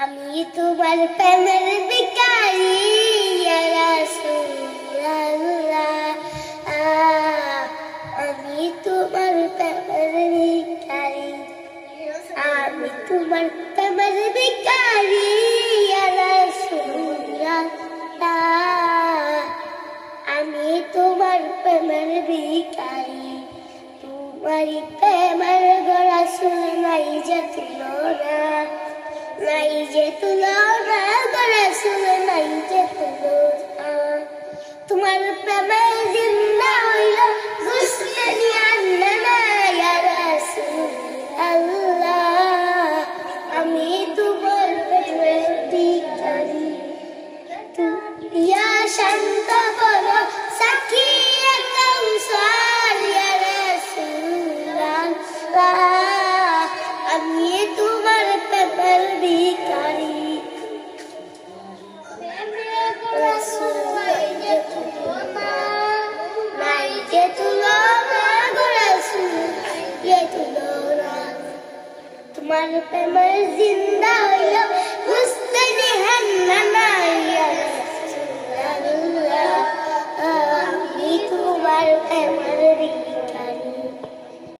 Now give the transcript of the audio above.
আমি তোমার প্রেমের ভিখারি ইয়া রাসূলুল্লাহ, আমি তোমার প্রেমের ভিখারি, আমি তোমার প্রেমের ভিখারি ইয়া রাসূলুল্লাহ, আমি তোমার প্রেমের ভিখারি। তোমারই প্রেমের রাসূল নাই যে তুলনা, নাই যে তুলনা রাসূল নাই যে তুলনা। তোমার প্রেমে জিন্দা হইল গুসলে নিয়ান্না ইয়া রাসূলুল্লাহ, আমি তোমার প্রেমের ভিখারি। ইয়া শান্ত বলো সাকিয়ে কাউসার ইয়া রাসূলুল্লাহ, আমি তোমার প্রেমের ভিখারি। রাসূল নাই যে তুলনা, নাই যে তুলনা রাসূল নাই যে তুলনা। তোমার প্রেমের জিন্দা হইল মুস্তানি হান্নানা ইয়া